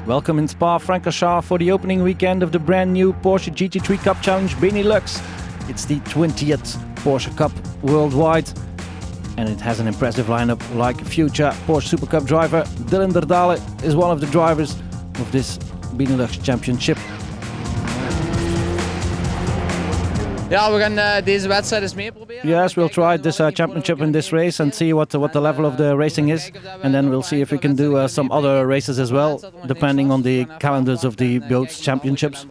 Welcome in Spa-Francorchamps for the opening weekend of the brand new Porsche GT3 Cup Challenge Benelux. It's the 20th Porsche Cup worldwide, and it has an impressive lineup like future Porsche Super Cup driver Dylan Derdale is one of the drivers of this Benelux Championship. Ja, we gaan deze wedstrijd eens mee proberen. Yes, we'll try this championship in this race and see what the level of the racing is, and then we'll see if we can do some other races as well, depending on the calendars of the both championships.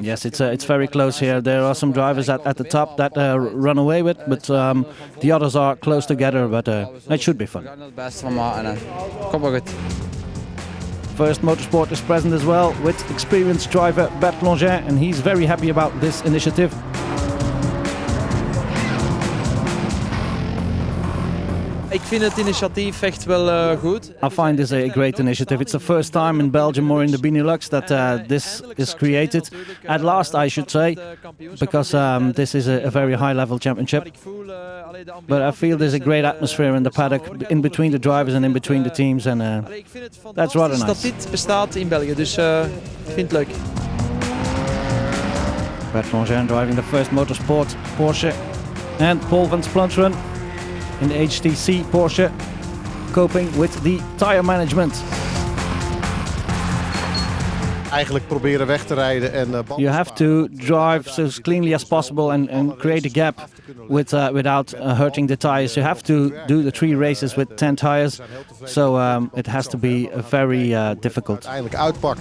Yes, it's very close here. There are some drivers at the top that run away with, but the others are close together. But it should be fun. First Motorsport is present as well with experienced driver Bulletin, and he's very happy about this initiative. Ik vind het initiatief echt wel goed. I find this a great initiative. It's the first time in Belgium or in the Benelux that this is created. At last, I should say, because this is a very high-level championship. But I feel there's a great atmosphere in the paddock, in between the drivers and in between the teams, and that's rather nice. Dat dit bestaat in België, dus ik vind het leuk. Bulletin driving the first Motorsport Porsche, and Paul van Splunteren in the HTC Porsche, coping with the tire management. Eigenlijk proberen weg te rijden en you have to drive so cleanly as possible and create a gap without hurting the tires. You have to do the 3 races with 10 tires, so it has to be very difficult. Uiteindelijk uitpakt.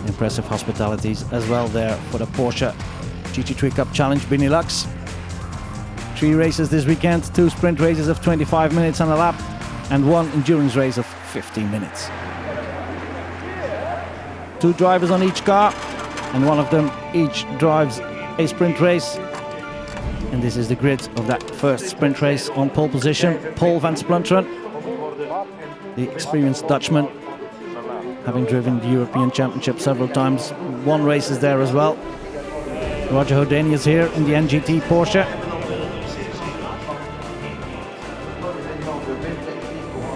Impressive hospitalities as well there for the Porsche GT3 Cup Challenge Benelux. 3 races this weekend, 2 sprint races of 25 minutes on a lap, and 1 endurance race of 15 minutes. 2 drivers on each car, and one of them each drives a sprint race. And this is the grid of that first sprint race. On pole position, Paul van Splunteren, the experienced Dutchman, having driven the European Championship several times. 1 race is there as well. Roger Houdini is here in the NGT Porsche.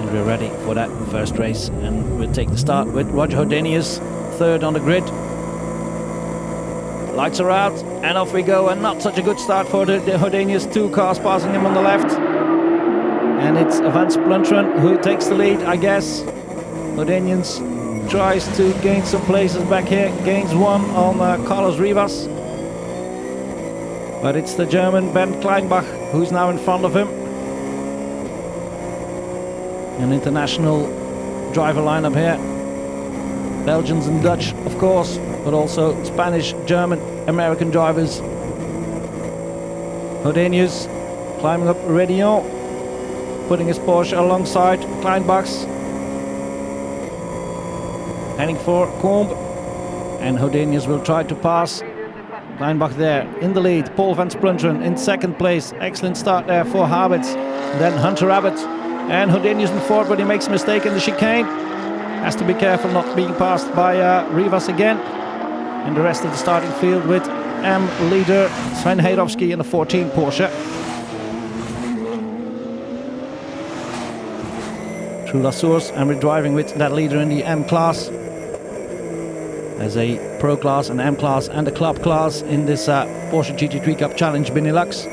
And we're ready for that first race, and we'll take the start with Roger Houdinius, 3rd on the grid. Lights are out, and off we go, and not such a good start for the Houdinius. 2 cars passing him on the left, and it's Van Splunteren who takes the lead, I guess. Houdinius tries to gain some places back here, gains 1 on Carlos Rivas, but it's the German Bernd Kleinbach who's now in front of him. An international driver lineup here. Belgians and Dutch, of course, but also Spanish, German, American drivers. Houdinius climbing up Rédillon, putting his Porsche alongside Kleinbach's. Heading for Combe, and Houdinius will try to pass Kleinbach there in the lead. Paul van Splunteren in 2nd place. Excellent start there for Habits. Then Hunter Abbott. And Houdinius in 4th, but he makes a mistake in the chicane. Has to be careful not being passed by Rivas again. And the rest of the starting field with M leader Sven Heirovski in the 14 Porsche. Through La Source, and we're driving with that leader in the M class. There's a Pro class, an M class and a Club class in this Porsche GT3 Cup Challenge Benelux.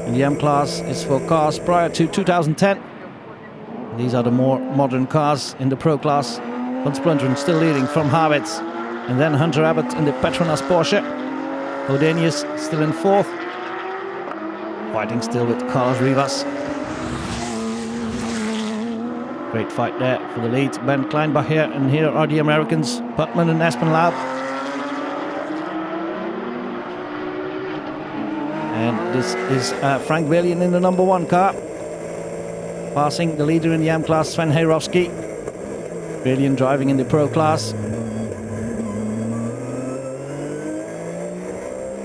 And the M class is for cars prior to 2010. These are the more modern cars in the Pro class. Van Splunteren still leading from Havits. And then Hunter Abbott in the Petronas Porsche. Houdinius still in 4th. Fighting still with Carlos Rivas. Great fight there for the lead. Ben Kleinbach here, and here are the Americans, Putman and Espenlaub. And this is Frank Willian in the number 1 car. Passing the leader in the M class, Sven Heirovski. Willian driving in the Pro class.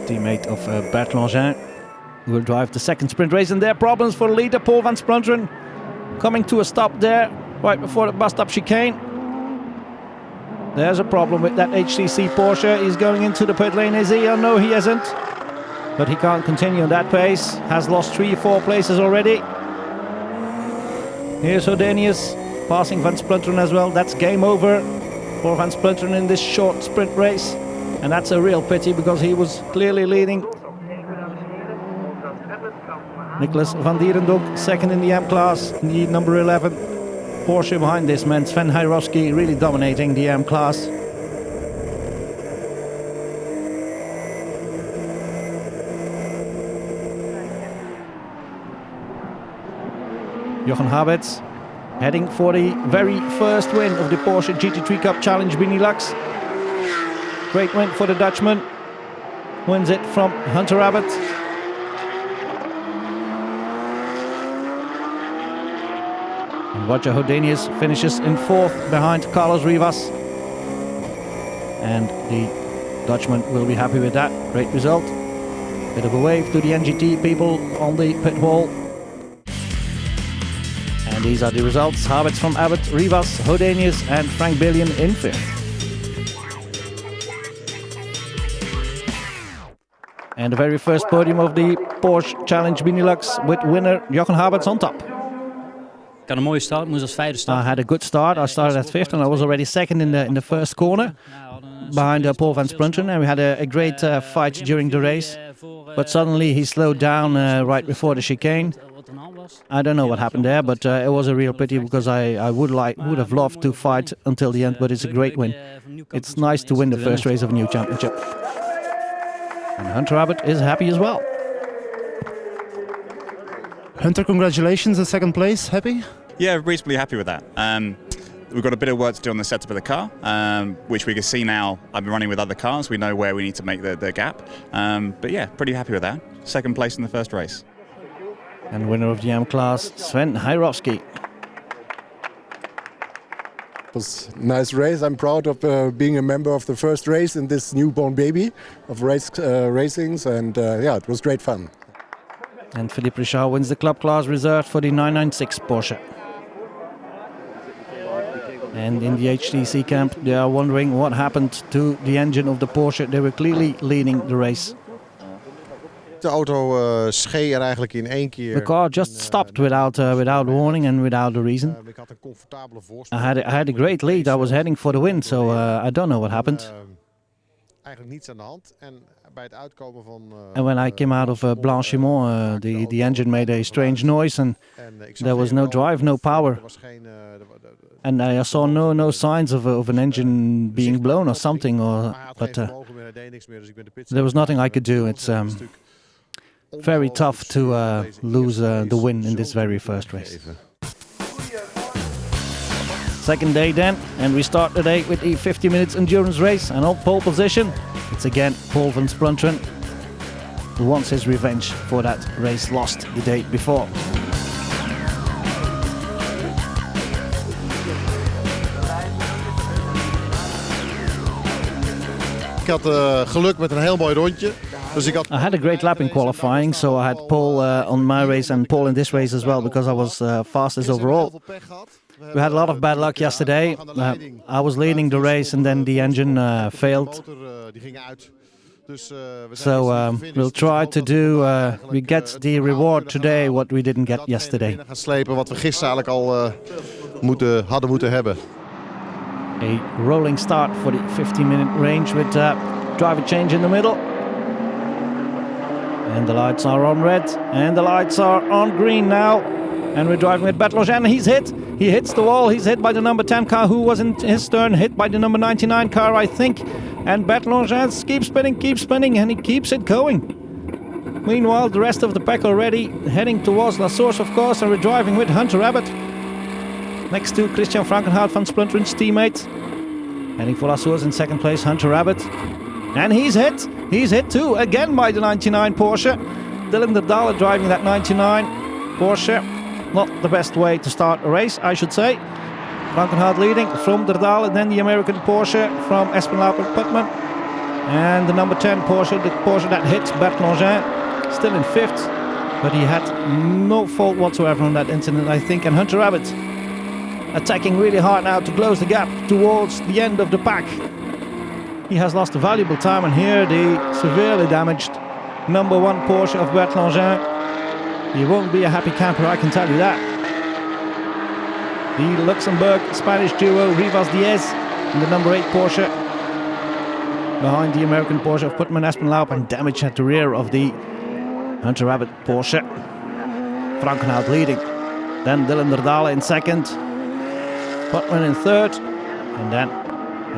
Teammate of Bulletin, who will drive the 2nd sprint race. And there are problems for the leader, Paul van Splunteren, coming to a stop there right before the bus stop chicane. There's a problem with that HTC Porsche. He's going into the pit lane, is he? Oh no, he isn't. but he can't continue on that pace. Has lost 3-4 places already. Here's Hodenius passing Van Splunteren as well. That's game over for Van Splunteren in this short sprint race. And that's a real pity because he was clearly leading. Nicholas van Dierendonk, second in the M class, the number 11. Porsche behind this man, Sven Heirovski, really dominating the M class. Jochen Habets heading for the very first win of the Porsche GT3 Cup Challenge Benelux. Great win for the Dutchman. Wins it from Hunter Abbott. And Roger Hodenius finishes in fourth behind Carlos Rivas. And the Dutchman will be happy with that. Great result. Bit of a wave to the NGT people on the pit wall. And these are the results. Habets from Abbott, Rivas, Hodenius and Frank Billion in fifth. And the very first podium of the Porsche Challenge Benelux with winner Jochen Habets on top. Ik had een mooie start, moest als vijfde I starten. had a good start. I started at fifth and I was already second in the first corner behind Paul Van Splunteren, and we had a great fight during the race. But suddenly he slowed down right before the chicane. I don't know what happened there, but it was a real pity because I would have loved to fight until the end, but it's a great win. It's nice to win the first race of a new championship. And Hunter Abbott is happy as well. Hunter, congratulations on second place. Happy? Yeah, reasonably happy with that. We've got a bit of work to do on the setup of the car, which we can see now. I've been running with other cars. We know where we need to make the gap. But yeah, pretty happy with that. Second place in the first race. And winner of the M class, Sven Heirovski. It was a nice race. I'm proud of being a member of the first race in this newborn baby of racings, and yeah, it was great fun. And Philippe Richard wins the club class reserved for the 996 Porsche. And in the HTC camp, they are wondering what happened to the engine of the Porsche. They were clearly leading the race. De auto schee er eigenlijk in één keer. The car just stopped without warning and without a reason. Ik had een comfortabele I voorsprong. had a great lead. I was heading for the win, so I don't know what happened. Eigenlijk niets aan de hand. En bij het uitkomen van... And when I came out of Blanchimont, the engine made a strange noise and there was no drive, no power. And I saw no signs of an engine being blown or something, but there was nothing I could do. It's very tough to lose the win in this very first race. Second day then, and we start the day with a 50 minutes endurance race, and on pole position it's again Paul Van Splunteren, who wants his revenge for that race lost the day before. Ik had geluk met een heel mooi rondje. Dus ik had... I had a great lap in qualifying, so I had pole on my race and pole in this race as well because I was fastest overall. We had a lot of bad luck yesterday. I was leading the race and then the engine failed. So we'll try to do, we get the reward today what we didn't get yesterday. Gaan slepen wat we gisteren eigenlijk al hadden moeten hebben. A rolling start for the 50-minute range with driver change in the middle. And the lights are on red and the lights are on green now. And we're driving with Bertlogin. He's hit. He hits the wall. He's hit by the number 10 car who was in his turn hit by the number 99 car, I think. And Bertlogin keeps spinning, and he keeps it going. Meanwhile, the rest of the pack already heading towards La Source, of course, and we're driving with Hunter Abbott. Next to Christian Frankenhout, Van Spluntren's teammate. Heading for La Source in second place, Hunter Abbott. And he's hit. He's hit too, again by the 99 Porsche. Dylan Derdale driving that 99 Porsche. Not the best way to start a race, I should say. Frankenhout leading from Derdale, then the American Porsche from Espen Lauper-Putman. And the number 10 Porsche, the Porsche that hit Bertlogin, still in fifth. But he had no fault whatsoever on that incident, I think. And Hunter Abbott attacking really hard now to close the gap towards the end of the pack. He has lost valuable time, and here the severely damaged number 1 Porsche of Bert Langin. He won't be a happy camper, I can tell you that. The Luxembourg Spanish duo Rivas Diaz in the number 8 Porsche. Behind the American Porsche of Putman Espenlaub, and damage at the rear of the Hunter Abbott Porsche. Frankenhout leading. Then Dylan Derdale in second. Putman in third. And then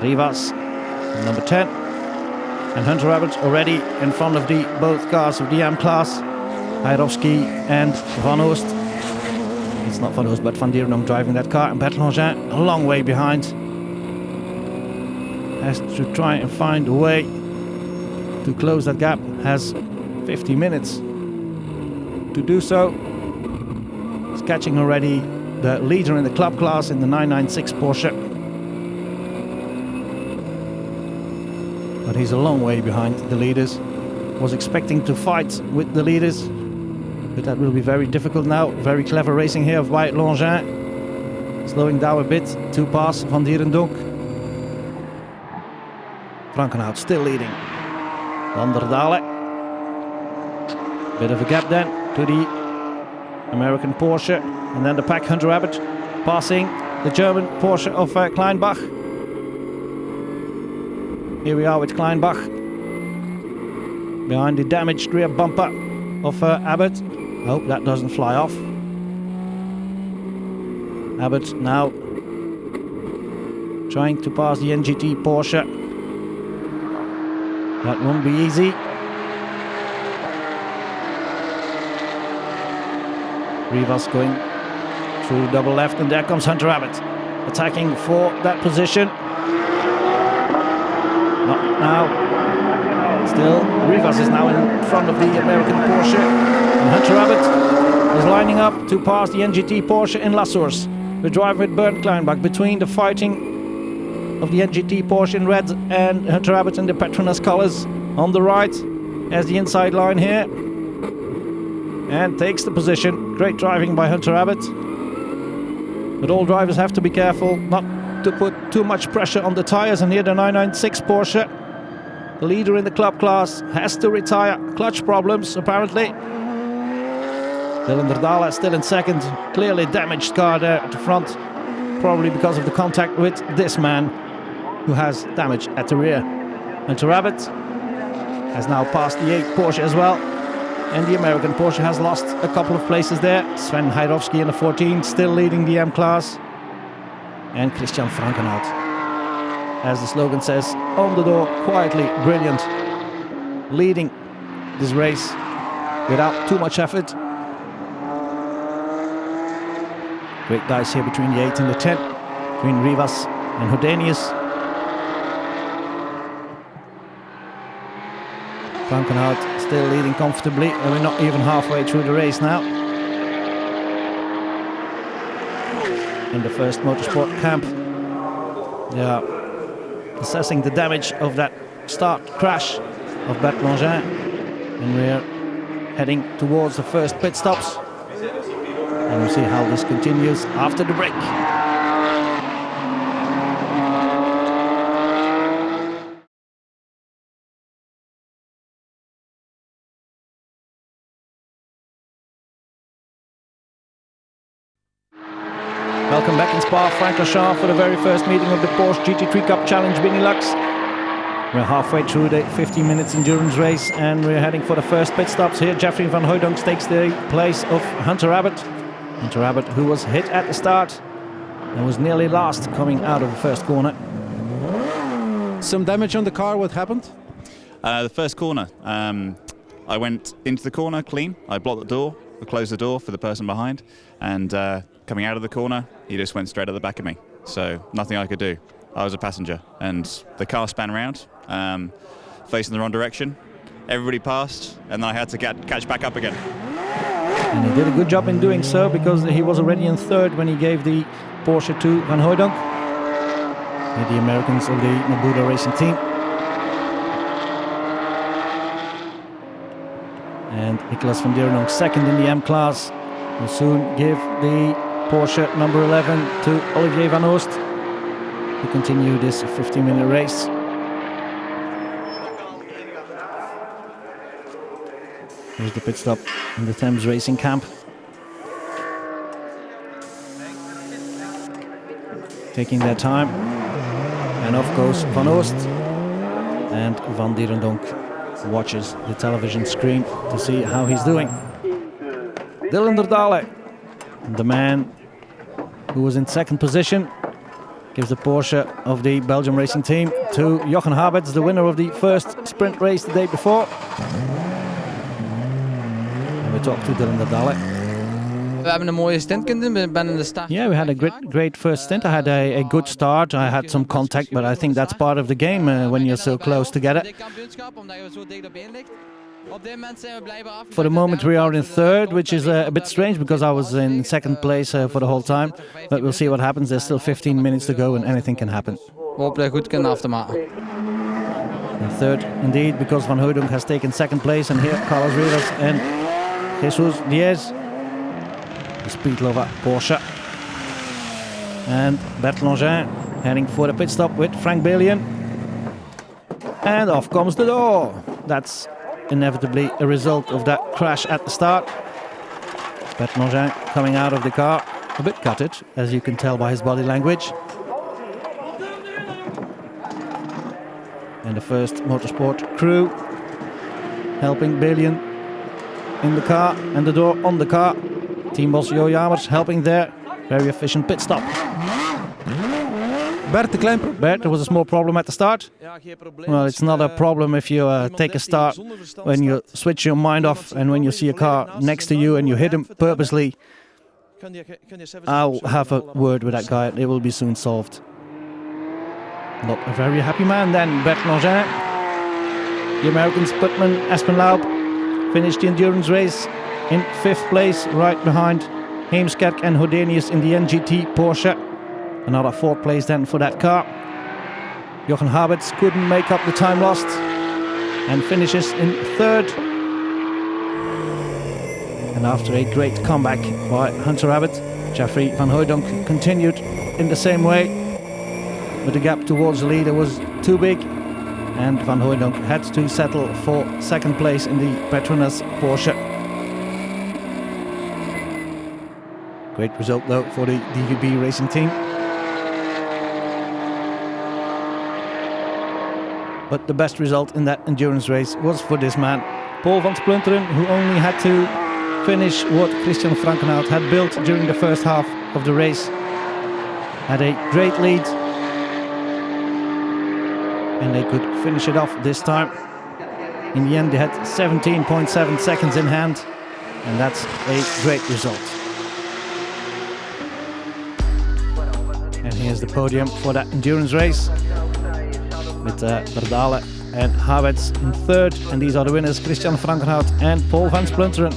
Rivas in number 10. And Hunter Abbott already in front of the both cars of the M class. Heirovski and Van Oost. It's not Van Oost, but Van Dierenong driving that car. And Bert Langin a long way behind. Has to try and find a way to close that gap. Has 50 minutes to do so. He's catching already the leader in the club class in the 996 Porsche. But he's a long way behind the leaders. Was expecting to fight with the leaders, but that will be very difficult now. Very clever racing here by Langin. Slowing down a bit to pass Van Dierendonk. Frankenhout still leading. Van der Dale. Bit of a gap then to the American Porsche. And then the pack Hunter Abbott passing the German Porsche of Kleinbach. Here we are with Kleinbach. Behind the damaged rear bumper of Abbott. I hope that doesn't fly off. Abbott now trying to pass the NGT Porsche. That won't be easy. Rivas going through double left, and there comes Hunter Abbott attacking for that position. Not now. Still, Rivas is now in front of the American Porsche. And Hunter Abbott is lining up to pass the NGT Porsche in La Source. We're driving with Bernd Kleinbach between the fighting of the NGT Porsche in red and Hunter Abbott in the Petronas colors on the right as the inside line here. And takes the position. Great driving by Hunter Abbott. But all drivers have to be careful not to put too much pressure on the tires. And here the 996 Porsche, the leader in the club class, has to retire. Clutch problems apparently. Dylan Derdale still in second. Clearly damaged car there at the front. Probably because of the contact with this man who has damage at the rear. Hunter Abbott has now passed the 8 Porsche as well. And the American Porsche has lost a couple of places there. Sven Heirovski in the 14, still leading the M class. And Christian Frankenhout, as the slogan says, on the door, quietly brilliant. Leading this race without too much effort. Great dice here between the 8 and the 10. Between Rivas and Hodenius. Frankenhout still leading comfortably, and we're not even halfway through the race now. In the first motorsport camp, yeah, assessing the damage of that start crash of Bert Langin, and we're heading towards the first pit stops. And we'll see how this continues after the break. Welcome back in Spa-Francorchamps for the very first meeting of the Porsche GT3 Cup Challenge Benelux. We're halfway through the 15 minutes endurance race, and we're heading for the first pit stops here. Jeffrey van Hooydonk takes the place of Hunter Abbott. Hunter Abbott, who was hit at the start and was nearly last coming out of the first corner. Some damage on the car, what happened? The first corner, I went into the corner clean. I blocked the door, I closed the door for the person behind, and coming out of the corner, he just went straight at the back of me. So nothing I could do. I was a passenger, and the car span around, facing the wrong direction. Everybody passed, and then I had to catch back up again. And he did a good job in doing so, because he was already in third when he gave the Porsche to Van Hooydonk, the Americans of the Nabuda racing team. And Nicolas van Dierenonk second in the M class will soon give the Porsche number 11 to Olivier Van Oost to continue this 15-minute race. Here's the pit stop in the Thames Racing camp. Taking their time. And off goes Van Oost. And Van Dierendonck watches the television screen to see how he's doing. Dylan Derdale, the man who was in second position, gives the Porsche of the Belgium racing team to Jochen Haberts, the winner of the first sprint race the day before. And we talk to Dylan Derdale. We hebben een mooie stint kunnen doen. We zijn in de start. Yeah, we had a great first stint. I had a good start. I had some contact, but I think that's part of the game when you're so close together. For the moment we are in third, which is a bit strange because I was in second place for the whole time. But we'll see what happens. There's still 15 minutes to go and anything can happen. Hopelijk goed kunnen af te maken. And third, indeed, because Van Hooydonk has taken second place. And here Carlos Rivas and Jesus Diaz, the speed lover Porsche. And Bert Langin heading for the pit stop with Frank Bellion. And off comes the door. That's inevitably a result of that crash at the start. Bert Langin coming out of the car, a bit gutted, as you can tell by his body language. And the first motorsport crew helping Bellion in the car and the door on the car. Team boss Jo Jamers helping there. Very efficient pit stop. Bert, de klein probleem. Bert, there was a small problem at the start. Well, it's not a problem if you take a start when you switch your mind off and when you see a car next to you and you hit him purposely. I'll have a word with that guy. It will be soon solved. Not a very happy man then, Bert Langin. The American Sputman Espenlaub finished the endurance race in 5th place, right behind Heemskerk and Hodenius in the NGT Porsche. Another 4th place then for that car. Jochen Haberts couldn't make up the time lost and finishes in 3rd. And after a great comeback by Hunter Abbott, Jeffrey Van Hooydonck continued in the same way. But the gap towards the leader was too big and Van Hooydonck had to settle for 2nd place in the Petronas Porsche. Great result though for the DVB racing team. But the best result in that endurance race was for this man, Paul van Splunteren, who only had to finish what Christian Frankenhout had built during the first half of the race. Had a great lead and they could finish it off this time. In the end they had 17.7 seconds in hand and that's a great result. And here's the podium for that endurance race with Derdale and Haberts in 3rd, and these are the winners, Christian Frankenhout and Paul van Splunteren.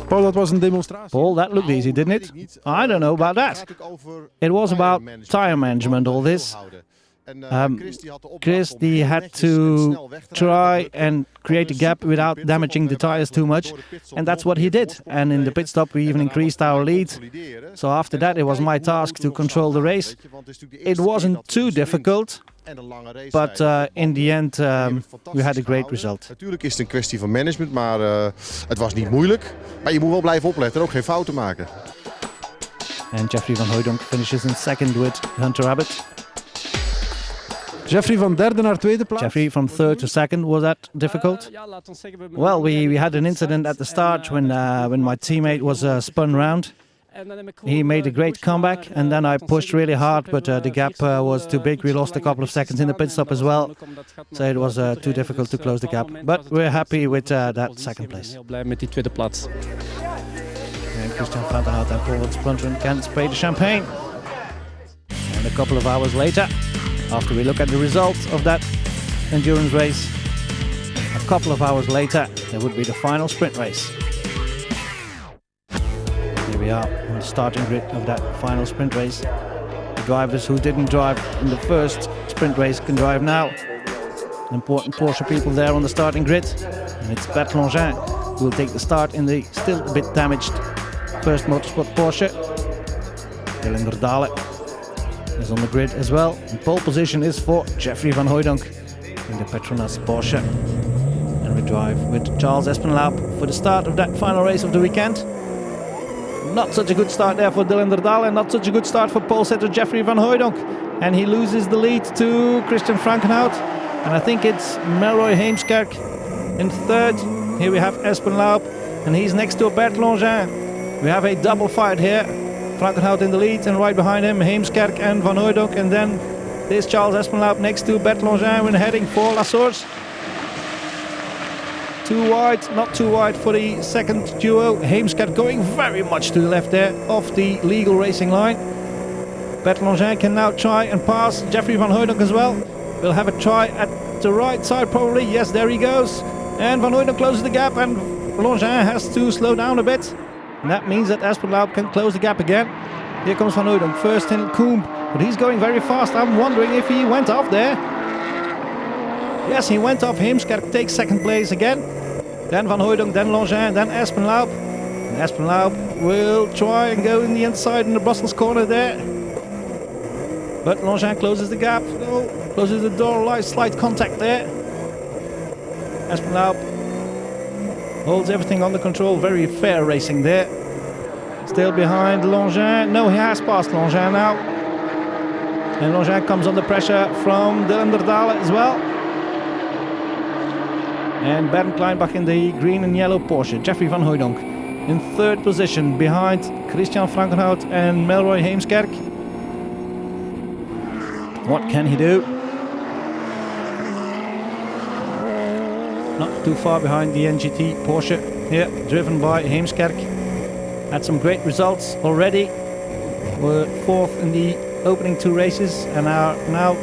Paul, dat was een demonstratie. Paul, that looked easy, didn't it? I don't know about that. It was about tire management, all this. Chris had to try and create a gap without damaging the tires too much, and that's what he did. And in the pit stop we even increased our lead. So after that it was my task to control the race. It wasn't too difficult, but in the end we had a great result. Natuurlijk is het een kwestie van management, maar het was niet moeilijk. Maar je moet wel blijven opletten en ook geen fouten maken. And Jeffrey Van Hooydonck finishes in 2nd with Hunter Abbott. Jeffrey van 3e naar 2e plaats. Jeffrey from 3rd to 2nd, was that difficult? Well, we had an incident at the start when my teammate was spun round. He made a great comeback and then I pushed really hard, but the gap was too big. We lost a couple of seconds in the pit stop as well, so it was too difficult to close the gap. But we're happy with that 2nd place. Heel blij met die 2e plaats. And Christian Frankenhout and Paul van Splunteren can spray the champagne. And a couple of hours later, after we look at the results of that endurance race, a couple of hours later there would be the final sprint race. Here we are on the starting grid of that final sprint race. The drivers who didn't drive in the first sprint race can drive now. Important Porsche people there on the starting grid. And it's Bert Langin who will take the start in the still a bit damaged first motorsport Porsche. Dylan Derdale is on the grid as well. And pole position is for Jeffrey van Hooijdonk in the Petronas Porsche. And we drive with Charles Espenlaub for the start of that final race of the weekend. Not such a good start there for Dylan Derdal, and not such a good start for pole setter Jeffrey van Hooijdonk. And he loses the lead to Christian Frankenhout. And I think it's Melroy Heemskerk in third. Here we have Espenlaub, and he's next to Bert Longin. We have a double fight here. Frankenhout in the lead, and right behind him Heemskerk and van Hooijdonk. And then there's Charles Espenlaub next to Bert Longin. We're heading for La Source. Too wide, not too wide for the second duo. Heemskerk going very much to the left there, off the legal racing line. Bert Longin can now try and pass Jeffrey van Hooijdonk as well. We'll have a try at the right side probably. Yes, there he goes. And van Hooijdonk closes the gap, and Longin has to slow down a bit. And that means that Espenlaub can close the gap again. Here comes van Hooijdonk, first in Koom, but he's going very fast. I'm wondering if he went off there. Yes, he went off. Heemskerk takes second place again. Then van Hooijdonk, then Longin, then Espenlaub. And Espenlaub will try and go in the inside in the Brussels corner there. But Longin closes the gap. No, closes the door, slight contact there. Espenlaub holds everything under control. Very fair racing there. Still behind Longin. No, he has passed Longin now. And Longin comes under pressure from Dylan Derdale as well. And Bernd Kleinbach in the green and yellow Porsche. Jeffrey van Hooijdonk in third position behind Christian Frankenhout and Melroy Heemskerk. What can he do? Not too far behind the NGT Porsche here, driven by Heemskerk. Had some great results already. Were fourth in the opening two races and are now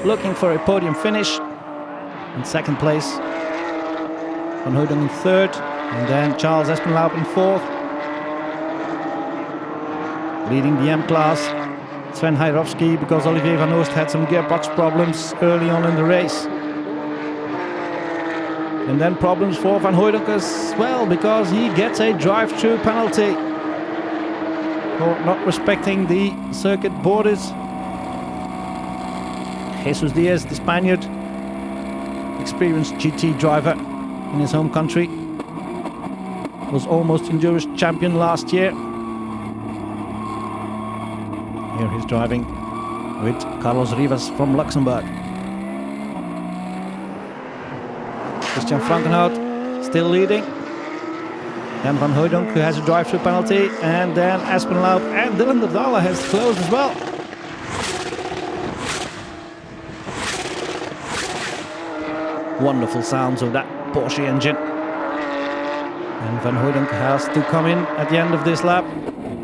looking for a podium finish. In second place, Van Hooijdonk in third, and then Charles Espenlaub in fourth. Leading the M-class, Sven Heirovski, because Olivier van Oost had some gearbox problems early on in the race. And then problems for Van Hooijdonk as well, because he gets a drive-through penalty for not respecting the circuit borders. Jesus Diaz, the Spaniard, experienced GT driver in his home country, was almost Endurance champion last year. Here he's driving with Carlos Rivas from Luxembourg. Christian Frankenhout still leading. Then Van Hooijdonk, who has a drive-through penalty, and then Espenlaub and Dylan Derdale has closed as well. Wonderful sounds of that Porsche engine. And Van Hooijdonk has to come in at the end of this lap.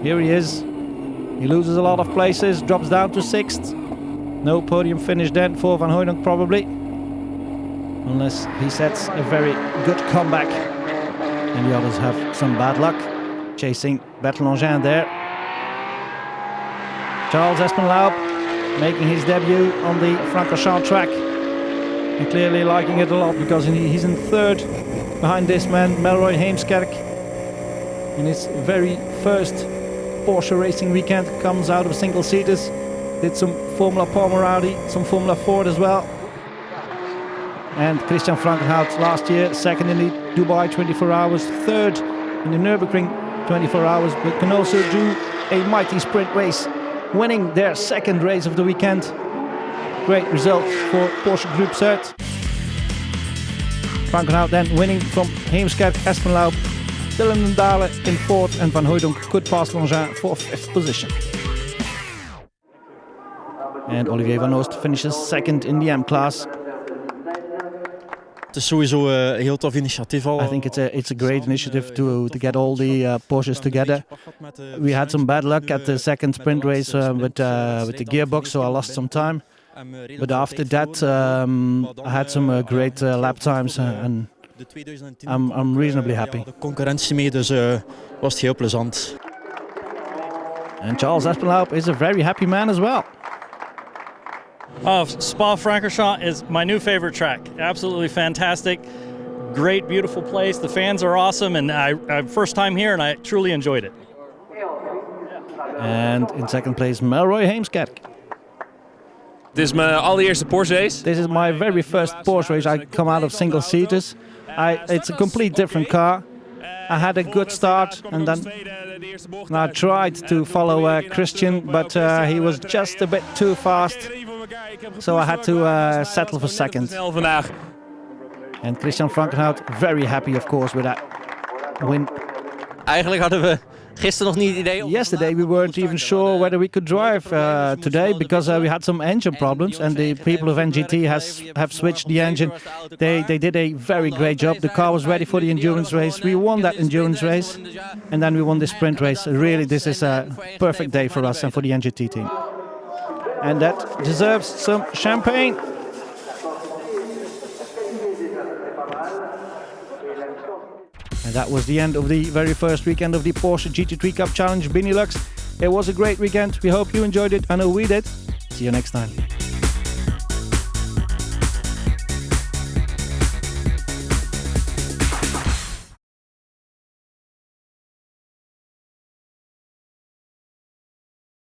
Here he is. He loses a lot of places, drops down to sixth. No podium finish then for Van Hooijdonk probably. Unless he sets a very good comeback. And the others have some bad luck. Chasing Bert Longin there. Charles Espenlaub making his debut on the Francorchamps track. And clearly liking it a lot, because he's in third behind this man, Melroy Heemskerk. In his very first Porsche racing weekend, comes out of single-seaters. Did some Formula Palmeradi, some Formula Ford as well. And Christian Frankenhout last year, second in the Dubai 24 hours, third in the Nürburgring 24 hours, but can also do a mighty sprint race, winning their second race of the weekend. Great result for Porsche Group Zuid. Frankenhout then winning from Heemskerk, Espenlaub, Dylan Derdale in fourth, and Van Hooijdonk could pass Longin for fifth position. And Olivier van Oost finishes second in the M-class. Het is sowieso een heel tof initiatief al. I think it's a great initiative to get all the Porsches together. We had some bad luck at the second sprint race with the gearbox, so I lost some time. But after that, I had some great lap times, and I'm reasonably happy. De concurrentie mee, dus was het heel plezant. And Charles Espenlaub is a very happy man as well. Oh, Spa-Francorchamps is my new favorite track. Absolutely fantastic. Great, beautiful place. The fans are awesome, and I first time here, and I truly enjoyed it. And in second place, Melroy Heemskerk. Dit is mijn allereerste Porsche race. This is my very first Porsche race. I come out of single seaters. It's a complete different car. I had a good start and then I tried to follow Christian, but he was just a bit too fast. So I had to settle for second. And Christian Frankenhout very happy, of course, with that win. Eigenlijk hadden we gisteren nog niet het idee. Yesterday we weren't even sure whether we could drive today because we had some engine problems, and the people of NGT have switched the engine. They did a very great job. The car was ready for the endurance race. We won that endurance race, and then we won the sprint race. Really, this is a perfect day for us and for the NGT team. And that deserves some champagne. And that was the end of the very first weekend of the Porsche GT3 Cup Challenge Benelux. It was a great weekend. We hope you enjoyed it. I know we did. See you next time.